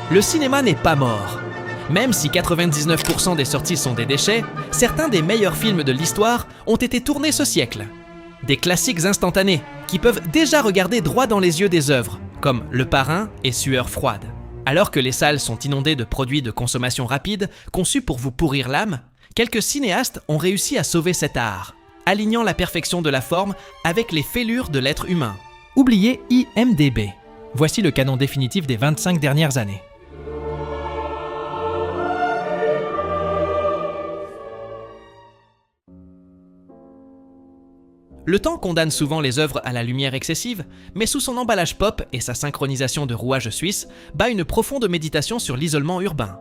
Le cinéma n'est pas mort. Même si 99% des sorties sont des déchets, certains des meilleurs films de l'histoire ont été tournés ce siècle. Des classiques instantanés qui peuvent déjà regarder droit dans les yeux des œuvres, comme Le Parrain et Sueur froide. Alors que les salles sont inondées de produits de consommation rapide conçus pour vous pourrir l'âme, quelques cinéastes ont réussi à sauver cet art, alignant la perfection de la forme avec les fêlures de l'être humain. Oubliez IMDb. Voici le canon définitif des 25 dernières années. Le temps condamne souvent les œuvres à la lumière excessive, mais sous son emballage pop et sa synchronisation de rouages suisses, bat une profonde méditation sur l'isolement urbain.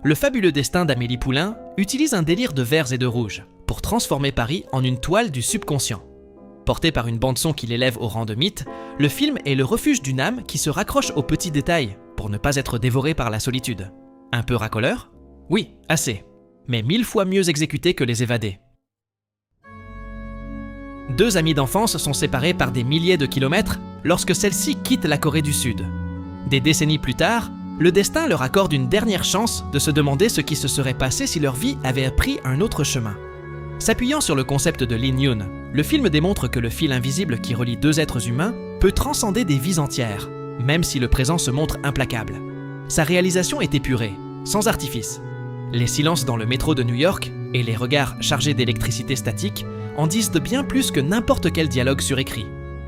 Le fabuleux destin d'Amélie Poulain utilise un délire de verts et de rouges pour transformer Paris en une toile du subconscient. Porté par une bande-son qui l'élève au rang de mythe, le film est le refuge d'une âme qui se raccroche aux petits détails pour ne pas être dévorée par la solitude. Un peu racoleur ? Oui, assez. Mais 1000 fois mieux exécuté que Les Évadés. Deux amies d'enfance sont séparées par des milliers de kilomètres lorsque celle-ci quitte la Corée du Sud. Des décennies plus tard, le destin leur accorde une dernière chance de se demander ce qui se serait passé si leur vie avait pris un autre chemin. S'appuyant sur le concept de Lin Yun, le film démontre que le fil invisible qui relie deux êtres humains peut transcender des vies entières, même si le présent se montre implacable. Sa réalisation est épurée, sans artifice. Les silences dans le métro de New York et les regards chargés d'électricité statique en disent de bien plus que n'importe quel dialogue surécrit.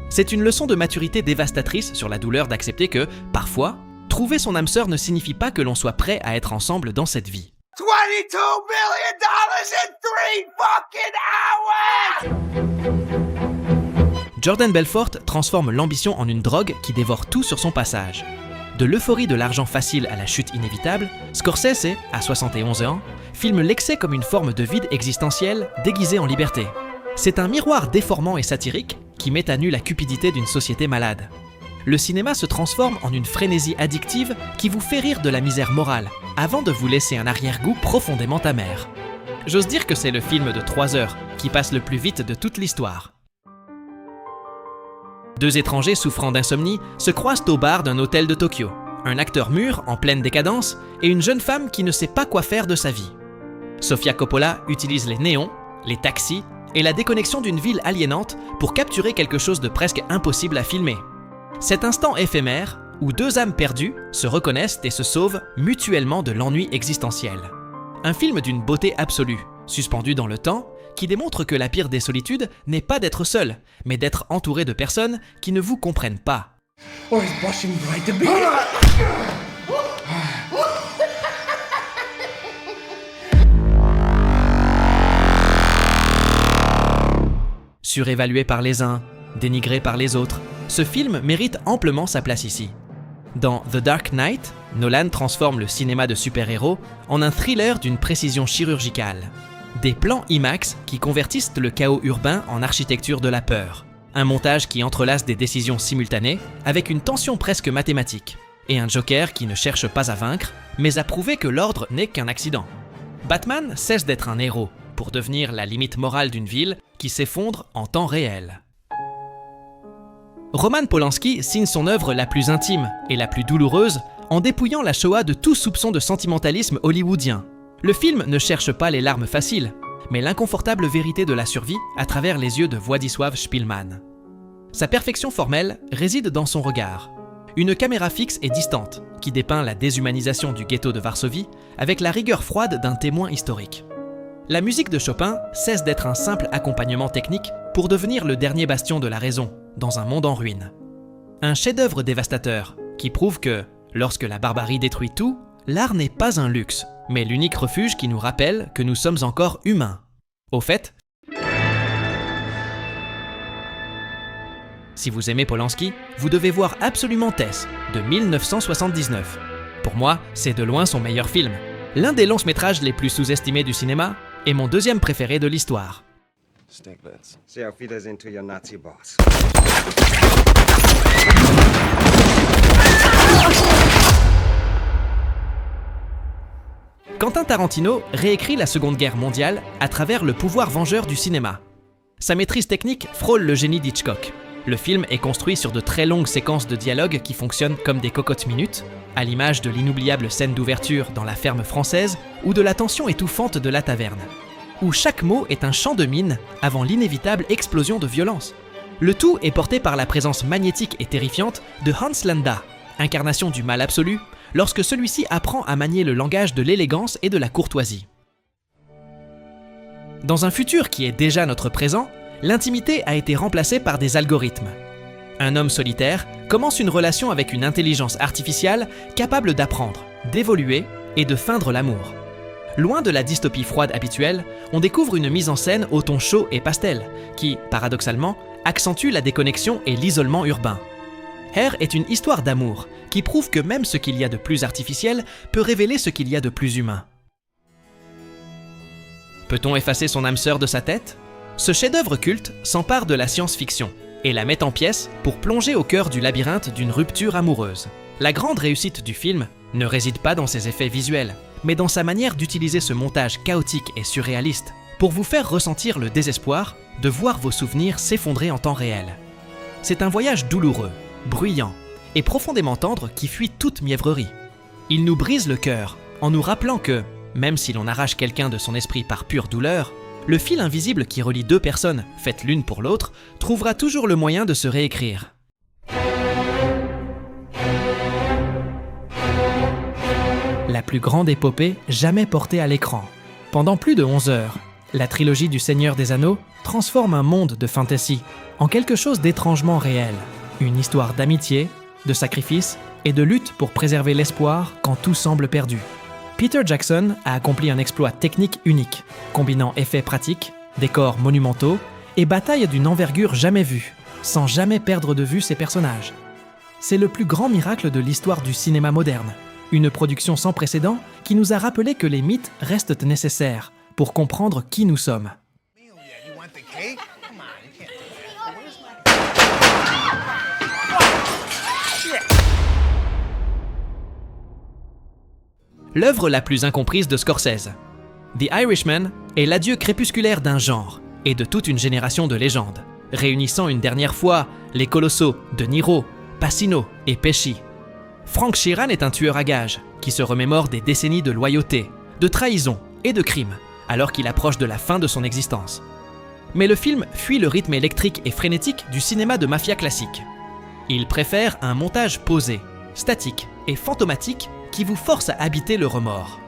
C'est une leçon de maturité dévastatrice sur la douleur d'accepter que, parfois, trouver son âme sœur ne signifie pas que l'on soit prêt à être ensemble dans cette vie. $22 million in 3 fucking hours! Jordan Belfort transforme l'ambition en une drogue qui dévore tout sur son passage. De l'euphorie de l'argent facile à la chute inévitable, Scorsese, à 71 ans, filme l'excès comme une forme de vide existentiel déguisé en liberté. C'est un miroir déformant et satirique qui met à nu la cupidité d'une société malade. Le cinéma se transforme en une frénésie addictive qui vous fait rire de la misère morale, avant de vous laisser un arrière-goût profondément amer. J'ose dire que c'est le film de 3 heures qui passe le plus vite de toute l'histoire. Deux étrangers souffrant d'insomnie se croisent au bar d'un hôtel de Tokyo. Un acteur mûr, en pleine décadence, et une jeune femme qui ne sait pas quoi faire de sa vie. Sofia Coppola utilise les néons, les taxis et la déconnexion d'une ville aliénante pour capturer quelque chose de presque impossible à filmer. Cet instant éphémère, où deux âmes perdues se reconnaissent et se sauvent mutuellement de l'ennui existentiel. Un film d'une beauté absolue, suspendu dans le temps, qui démontre que la pire des solitudes n'est pas d'être seul, mais d'être entouré de personnes qui ne vous comprennent pas. Or he's blushing bright to be. Surévalué par les uns, dénigré par les autres, ce film mérite amplement sa place ici. Dans The Dark Knight, Nolan transforme le cinéma de super-héros en un thriller d'une précision chirurgicale. Des plans IMAX qui convertissent le chaos urbain en architecture de la peur. Un montage qui entrelace des décisions simultanées avec une tension presque mathématique. Et un Joker qui ne cherche pas à vaincre, mais à prouver que l'ordre n'est qu'un accident. Batman cesse d'être un héros pour devenir la limite morale d'une ville qui s'effondre en temps réel. Roman Polanski signe son œuvre la plus intime et la plus douloureuse en dépouillant la Shoah de tout soupçon de sentimentalisme hollywoodien. Le film ne cherche pas les larmes faciles, mais l'inconfortable vérité de la survie à travers les yeux de Władysław Szpilman. Sa perfection formelle réside dans son regard. Une caméra fixe et distante, qui dépeint la déshumanisation du ghetto de Varsovie avec la rigueur froide d'un témoin historique. La musique de Chopin cesse d'être un simple accompagnement technique pour devenir le dernier bastion de la raison, dans un monde en ruine. Un chef-d'œuvre dévastateur, qui prouve que, lorsque la barbarie détruit tout, l'art n'est pas un luxe, mais l'unique refuge qui nous rappelle que nous sommes encore humains. Au fait, si vous aimez Polanski, vous devez voir absolument Tess, de 1979. Pour moi, c'est de loin son meilleur film. L'un des longs-métrages les plus sous-estimés du cinéma et mon deuxième préféré de l'histoire. Stiglitz. See how feed us into your Nazi boss. Quentin Tarantino réécrit la Seconde Guerre mondiale à travers le pouvoir vengeur du cinéma. Sa maîtrise technique frôle le génie d'Hitchcock. Le film est construit sur de très longues séquences de dialogue qui fonctionnent comme des cocottes minutes, à l'image de l'inoubliable scène d'ouverture dans La ferme française ou de la tension étouffante de La taverne, où chaque mot est un chant de mine avant l'inévitable explosion de violence. Le tout est porté par la présence magnétique et terrifiante de Hans Landa, incarnation du mal absolu, lorsque celui-ci apprend à manier le langage de l'élégance et de la courtoisie. Dans un futur qui est déjà notre présent, l'intimité a été remplacée par des algorithmes. Un homme solitaire commence une relation avec une intelligence artificielle capable d'apprendre, d'évoluer et de feindre l'amour. Loin de la dystopie froide habituelle, on découvre une mise en scène au ton chaud et pastel, qui, paradoxalement, accentue la déconnexion et l'isolement urbain. Hair est une histoire d'amour, qui prouve que même ce qu'il y a de plus artificiel peut révéler ce qu'il y a de plus humain. Peut-on effacer son âme sœur de sa tête ? Ce chef-d'œuvre culte s'empare de la science-fiction et la met en pièces pour plonger au cœur du labyrinthe d'une rupture amoureuse. La grande réussite du film ne réside pas dans ses effets visuels, mais dans sa manière d'utiliser ce montage chaotique et surréaliste pour vous faire ressentir le désespoir de voir vos souvenirs s'effondrer en temps réel. C'est un voyage douloureux, bruyant et profondément tendre qui fuit toute mièvrerie. Il nous brise le cœur en nous rappelant que, même si l'on arrache quelqu'un de son esprit par pure douleur, le fil invisible qui relie deux personnes, faites l'une pour l'autre, trouvera toujours le moyen de se réécrire. La plus grande épopée jamais portée à l'écran. Pendant plus de 11 heures, la trilogie du Seigneur des Anneaux transforme un monde de fantasy en quelque chose d'étrangement réel. Une histoire d'amitié, de sacrifice et de lutte pour préserver l'espoir quand tout semble perdu. Peter Jackson a accompli un exploit technique unique, combinant effets pratiques, décors monumentaux et batailles d'une envergure jamais vue, sans jamais perdre de vue ses personnages. C'est le plus grand miracle de l'histoire du cinéma moderne, une production sans précédent qui nous a rappelé que les mythes restent nécessaires pour comprendre qui nous sommes. L'œuvre la plus incomprise de Scorsese. The Irishman est l'adieu crépusculaire d'un genre et de toute une génération de légendes, réunissant une dernière fois les colossaux De Niro, Pacino et Pesci. Frank Sheeran est un tueur à gages qui se remémore des décennies de loyauté, de trahison et de crime, alors qu'il approche de la fin de son existence. Mais le film fuit le rythme électrique et frénétique du cinéma de mafia classique. Il préfère un montage posé, statique et fantomatique qui vous force à habiter le remords.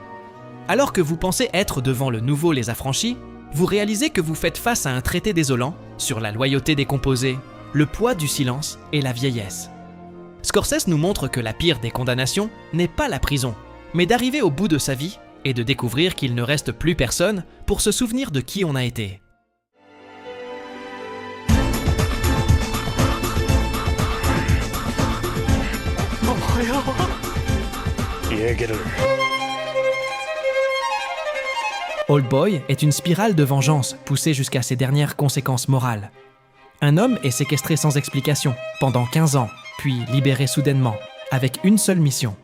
Alors que vous pensez être devant le nouveau Les Affranchis, vous réalisez que vous faites face à un traité désolant sur la loyauté décomposée, le poids du silence et la vieillesse. Scorsese nous montre que la pire des condamnations n'est pas la prison, mais d'arriver au bout de sa vie et de découvrir qu'il ne reste plus personne pour se souvenir de qui on a été. Old Boy est une spirale de vengeance poussée jusqu'à ses dernières conséquences morales. Un homme est séquestré sans explication pendant 15 ans, puis libéré soudainement, avec une seule mission,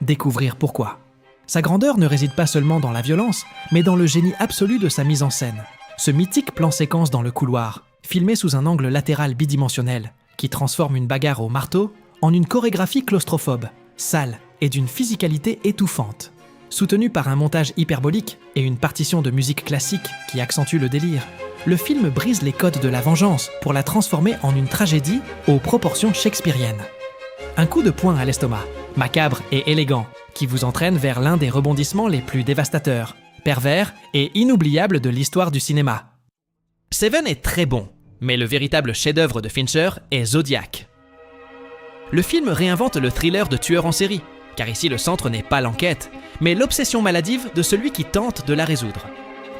découvrir pourquoi. Sa grandeur ne réside pas seulement dans la violence, mais dans le génie absolu de sa mise en scène. Ce mythique plan-séquence dans le couloir, filmé sous un angle latéral bidimensionnel, qui transforme une bagarre au marteau en une chorégraphie claustrophobe, sale et d'une physicalité étouffante. Soutenu par un montage hyperbolique et une partition de musique classique qui accentue le délire, le film brise les codes de la vengeance pour la transformer en une tragédie aux proportions shakespeariennes. Un coup de poing à l'estomac, macabre et élégant, qui vous entraîne vers l'un des rebondissements les plus dévastateurs, pervers et inoubliables de l'histoire du cinéma. Seven est très bon, mais le véritable chef-d'œuvre de Fincher est Zodiac. Le film réinvente le thriller de tueur en série, car ici le centre n'est pas l'enquête, mais l'obsession maladive de celui qui tente de la résoudre.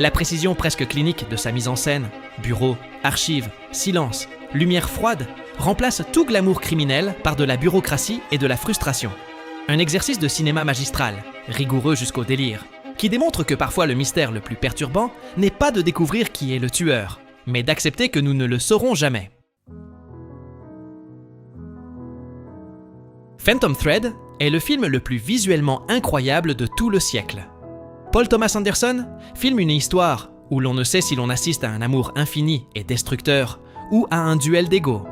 La précision presque clinique de sa mise en scène, bureau, archives, silence, lumière froide, remplace tout glamour criminel par de la bureaucratie et de la frustration. Un exercice de cinéma magistral, rigoureux jusqu'au délire, qui démontre que parfois le mystère le plus perturbant n'est pas de découvrir qui est le tueur, mais d'accepter que nous ne le saurons jamais. Phantom Thread est le film le plus visuellement incroyable de tout le siècle. Paul Thomas Anderson filme une histoire où l'on ne sait si l'on assiste à un amour infini et destructeur ou à un duel d'ego.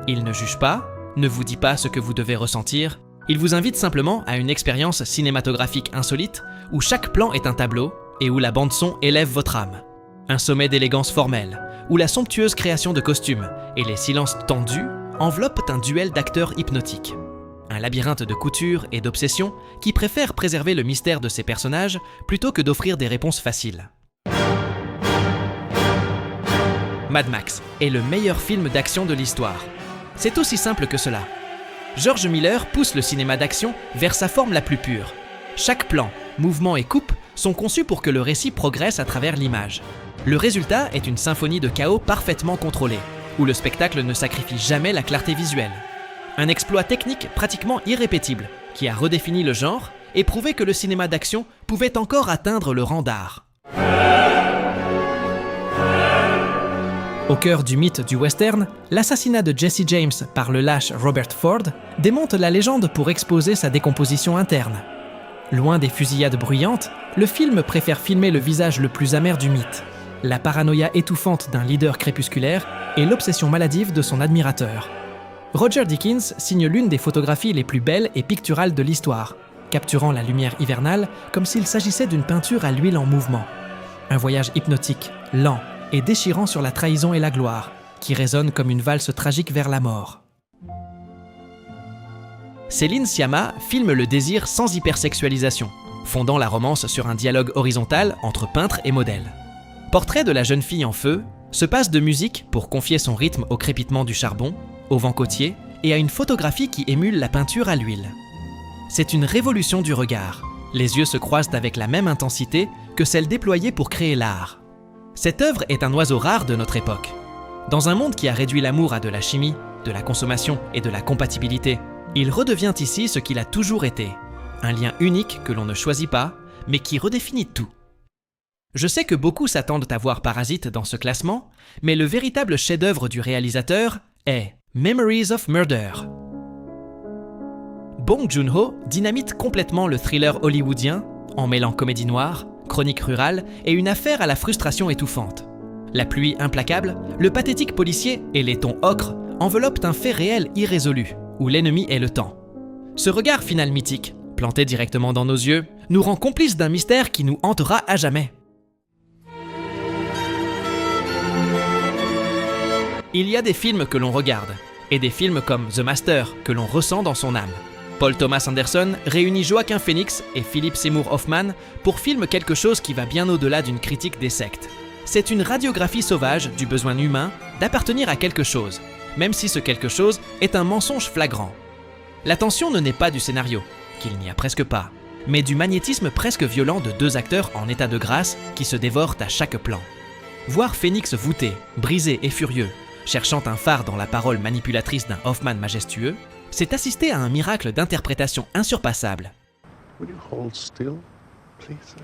Il ne juge pas, ne vous dit pas ce que vous devez ressentir, il vous invite simplement à une expérience cinématographique insolite où chaque plan est un tableau et où la bande-son élève votre âme. Un sommet d'élégance formelle, où la somptueuse création de costumes et les silences tendus enveloppent un duel d'acteurs hypnotiques. Un labyrinthe de couture et d'obsessions qui préfère préserver le mystère de ses personnages plutôt que d'offrir des réponses faciles. Mad Max est le meilleur film d'action de l'histoire. C'est aussi simple que cela. George Miller pousse le cinéma d'action vers sa forme la plus pure. Chaque plan, mouvement et coupe sont conçus pour que le récit progresse à travers l'image. Le résultat est une symphonie de chaos parfaitement contrôlée, où le spectacle ne sacrifie jamais la clarté visuelle. Un exploit technique pratiquement irrépétible, qui a redéfini le genre et prouvé que le cinéma d'action pouvait encore atteindre le rang d'art. Au cœur du mythe du western, l'assassinat de Jesse James par le lâche Robert Ford démonte la légende pour exposer sa décomposition interne. Loin des fusillades bruyantes, le film préfère filmer le visage le plus amer du mythe, la paranoïa étouffante d'un leader crépusculaire et l'obsession maladive de son admirateur. Roger Deakins signe l'une des photographies les plus belles et picturales de l'histoire, capturant la lumière hivernale comme s'il s'agissait d'une peinture à l'huile en mouvement. Un voyage hypnotique, lent et déchirant sur la trahison et la gloire, qui résonne comme une valse tragique vers la mort. Céline Sciamma filme le désir sans hypersexualisation, fondant la romance sur un dialogue horizontal entre peintre et modèle. Portrait de la jeune fille en feu se passe de musique pour confier son rythme au crépitement du charbon, au vent côtier et à une photographie qui émule la peinture à l'huile. C'est une révolution du regard. Les yeux se croisent avec la même intensité que celle déployée pour créer l'art. Cette œuvre est un oiseau rare de notre époque. Dans un monde qui a réduit l'amour à de la chimie, de la consommation et de la compatibilité, il redevient ici ce qu'il a toujours été, un lien unique que l'on ne choisit pas, mais qui redéfinit tout. Je sais que beaucoup s'attendent à voir Parasite dans ce classement, mais le véritable chef-d'œuvre du réalisateur est Memories of Murder. Bong Joon-ho dynamite complètement le thriller hollywoodien en mêlant comédie noire, chronique rurale et une affaire à la frustration étouffante. La pluie implacable, le pathétique policier et les tons ocre enveloppent un fait réel irrésolu, où l'ennemi est le temps. Ce regard final mythique, planté directement dans nos yeux, nous rend complices d'un mystère qui nous hantera à jamais. Il y a des films que l'on regarde, et des films comme The Master que l'on ressent dans son âme. Paul Thomas Anderson réunit Joaquin Phoenix et Philip Seymour Hoffman pour filmer quelque chose qui va bien au-delà d'une critique des sectes. C'est une radiographie sauvage du besoin humain d'appartenir à quelque chose, même si ce quelque chose est un mensonge flagrant. La tension ne naît pas du scénario, qu'il n'y a presque pas, mais du magnétisme presque violent de deux acteurs en état de grâce qui se dévorent à chaque plan. Voir Phoenix voûté, brisé et furieux, cherchant un phare dans la parole manipulatrice d'un Hoffman majestueux, c'est assister à un miracle d'interprétation insurpassable. Would you hold still, please, sir?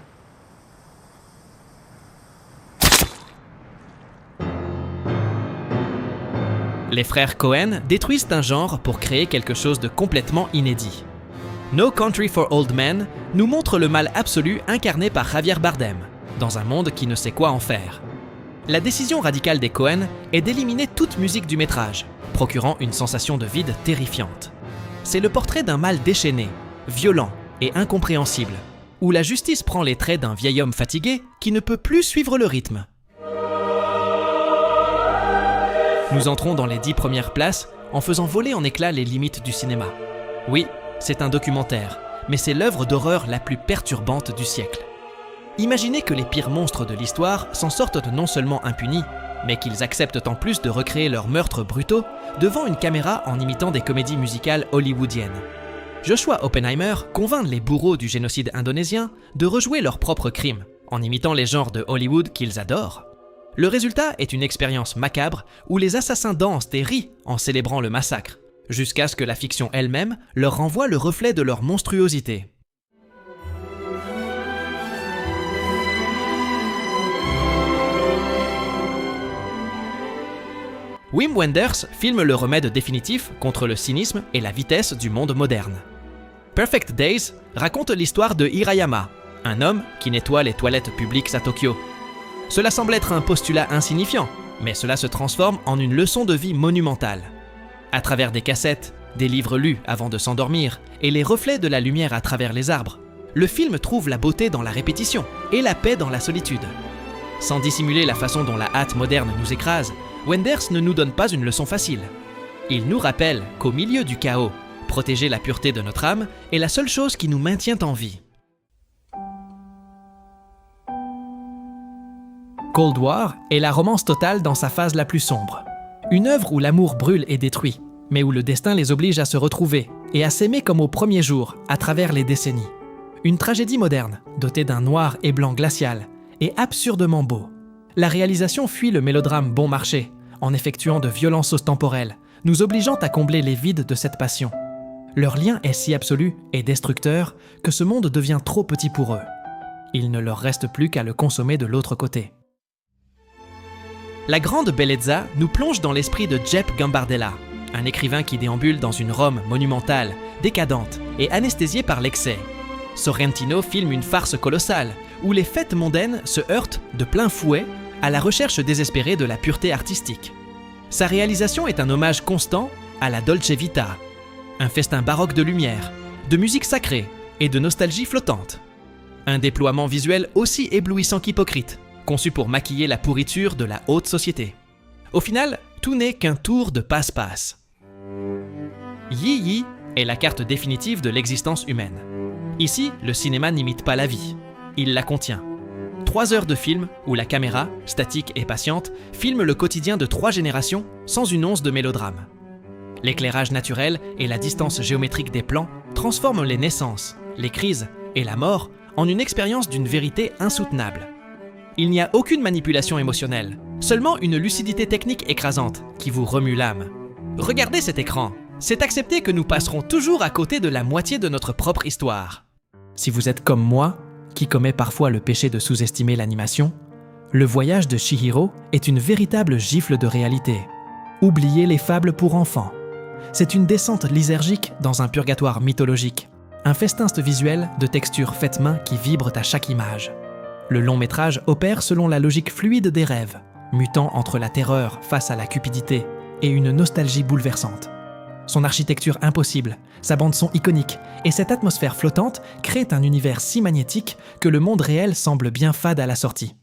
Les frères Coen détruisent un genre pour créer quelque chose de complètement inédit. No Country for Old Men nous montre le mal absolu incarné par Javier Bardem, dans un monde qui ne sait quoi en faire. La décision radicale des Coen est d'éliminer toute musique du métrage, procurant une sensation de vide terrifiante. C'est le portrait d'un mal déchaîné, violent et incompréhensible, où la justice prend les traits d'un vieil homme fatigué qui ne peut plus suivre le rythme. Nous entrons dans les 10 premières places en faisant voler en éclats les limites du cinéma. Oui, c'est un documentaire, mais c'est l'œuvre d'horreur la plus perturbante du siècle. Imaginez que les pires monstres de l'histoire s'en sortent non seulement impunis, mais qu'ils acceptent en plus de recréer leurs meurtres brutaux devant une caméra en imitant des comédies musicales hollywoodiennes. Joshua Oppenheimer convainc les bourreaux du génocide indonésien de rejouer leurs propres crimes, en imitant les genres de Hollywood qu'ils adorent. Le résultat est une expérience macabre où les assassins dansent et rient en célébrant le massacre, jusqu'à ce que la fiction elle-même leur renvoie le reflet de leur monstruosité. Wim Wenders filme le remède définitif contre le cynisme et la vitesse du monde moderne. Perfect Days raconte l'histoire de Hirayama, un homme qui nettoie les toilettes publiques à Tokyo. Cela semble être un postulat insignifiant, mais cela se transforme en une leçon de vie monumentale. À travers des cassettes, des livres lus avant de s'endormir et les reflets de la lumière à travers les arbres, le film trouve la beauté dans la répétition et la paix dans la solitude. Sans dissimuler la façon dont la hâte moderne nous écrase, Wenders ne nous donne pas une leçon facile. Il nous rappelle qu'au milieu du chaos, protéger la pureté de notre âme est la seule chose qui nous maintient en vie. Cold War est la romance totale dans sa phase la plus sombre. Une œuvre où l'amour brûle et détruit, mais où le destin les oblige à se retrouver et à s'aimer comme au premier jour, à travers les décennies. Une tragédie moderne, dotée d'un noir et blanc glacial, et absurdement beau. La réalisation fuit le mélodrame bon marché, en effectuant de violentes sauces temporelles, nous obligeant à combler les vides de cette passion. Leur lien est si absolu et destructeur que ce monde devient trop petit pour eux. Il ne leur reste plus qu'à le consommer de l'autre côté. La grande bellezza nous plonge dans l'esprit de Jep Gambardella, un écrivain qui déambule dans une Rome monumentale, décadente et anesthésiée par l'excès. Sorrentino filme une farce colossale, où les fêtes mondaines se heurtent de plein fouet à la recherche désespérée de la pureté artistique. Sa réalisation est un hommage constant à la Dolce Vita, un festin baroque de lumière, de musique sacrée et de nostalgie flottante. Un déploiement visuel aussi éblouissant qu'hypocrite, conçu pour maquiller la pourriture de la haute société. Au final, tout n'est qu'un tour de passe-passe. Yi Yi est la carte définitive de l'existence humaine. Ici, le cinéma n'imite pas la vie, il la contient. 3 heures de film où la caméra, statique et patiente, filme le quotidien de 3 générations sans une once de mélodrame. L'éclairage naturel et la distance géométrique des plans transforment les naissances, les crises et la mort en une expérience d'une vérité insoutenable. Il n'y a aucune manipulation émotionnelle, seulement une lucidité technique écrasante qui vous remue l'âme. Regardez cet écran, c'est accepter que nous passerons toujours à côté de la moitié de notre propre histoire. Si vous êtes comme moi, qui commet parfois le péché de sous-estimer l'animation, Le Voyage de Chihiro est une véritable gifle de réalité. Oubliez les fables pour enfants. C'est une descente lysergique dans un purgatoire mythologique, un festin visuel de textures faites main qui vibrent à chaque image. Le long-métrage opère selon la logique fluide des rêves, mutant entre la terreur face à la cupidité et une nostalgie bouleversante. Son architecture impossible, sa bande-son iconique et cette atmosphère flottante créent un univers si magnétique que le monde réel semble bien fade à la sortie.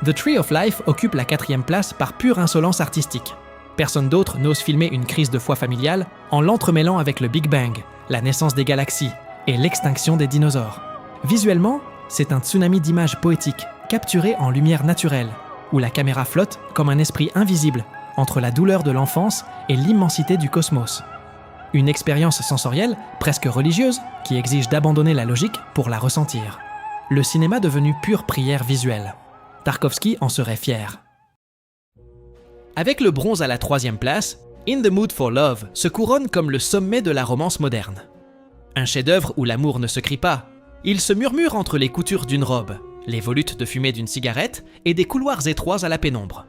The Tree of Life occupe la 4e place par pure insolence artistique. Personne d'autre n'ose filmer une crise de foi familiale en l'entremêlant avec le Big Bang, la naissance des galaxies et l'extinction des dinosaures. Visuellement, c'est un tsunami d'images poétiques, capturées en lumière naturelle, où la caméra flotte comme un esprit invisible entre la douleur de l'enfance et l'immensité du cosmos. Une expérience sensorielle, presque religieuse, qui exige d'abandonner la logique pour la ressentir. Le cinéma devenu pure prière visuelle. Tarkovsky en serait fier. Avec le bronze à la 3e place, In the Mood for Love se couronne comme le sommet de la romance moderne. Un chef-d'œuvre où l'amour ne se crie pas. Il se murmure entre les coutures d'une robe, les volutes de fumée d'une cigarette et des couloirs étroits à la pénombre.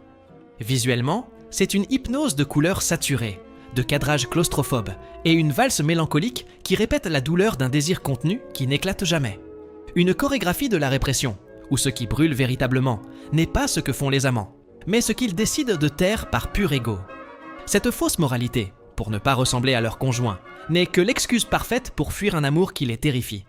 Visuellement, c'est une hypnose de couleurs saturées, de cadrage claustrophobe et une valse mélancolique qui répète la douleur d'un désir contenu qui n'éclate jamais. Une chorégraphie de la répression, où ce qui brûle véritablement n'est pas ce que font les amants, mais ce qu'ils décident de taire par pur ego. Cette fausse moralité, pour ne pas ressembler à leur conjoint, n'est que l'excuse parfaite pour fuir un amour qui les terrifie.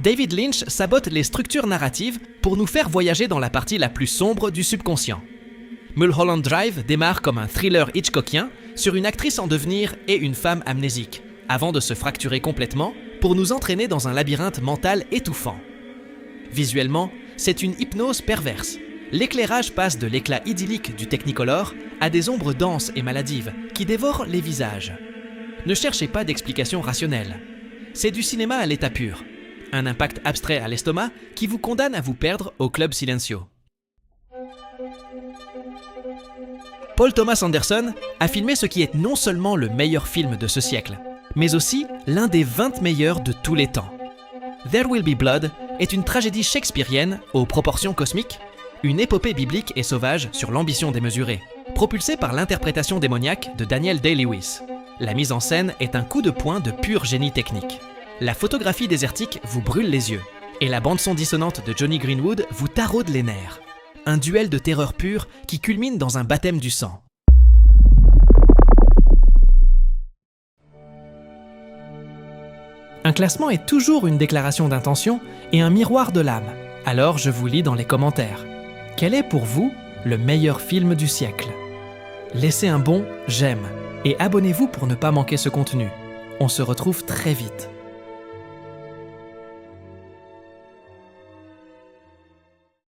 David Lynch sabote les structures narratives pour nous faire voyager dans la partie la plus sombre du subconscient. Mulholland Drive démarre comme un thriller hitchcockien sur une actrice en devenir et une femme amnésique, avant de se fracturer complètement pour nous entraîner dans un labyrinthe mental étouffant. Visuellement, c'est une hypnose perverse. L'éclairage passe de l'éclat idyllique du Technicolor à des ombres denses et maladives qui dévorent les visages. Ne cherchez pas d'explication rationnelle. C'est du cinéma à l'état pur. Un impact abstrait à l'estomac qui vous condamne à vous perdre au Club Silencio. Paul Thomas Anderson a filmé ce qui est non seulement le meilleur film de ce siècle, mais aussi l'un des 20 meilleurs de tous les temps. There Will Be Blood est une tragédie shakespearienne aux proportions cosmiques, une épopée biblique et sauvage sur l'ambition démesurée, propulsée par l'interprétation démoniaque de Daniel Day-Lewis. La mise en scène est un coup de poing de pur génie technique. La photographie désertique vous brûle les yeux, et la bande-son dissonante de Johnny Greenwood vous taraude les nerfs. un duel de terreur pure qui culmine dans un baptême du sang. Un classement est toujours une déclaration d'intention et un miroir de l'âme. Alors je vous lis dans les commentaires. Quel est pour vous le meilleur film du siècle ? Laissez un bon « j'aime » et abonnez-vous pour ne pas manquer ce contenu. On se retrouve très vite.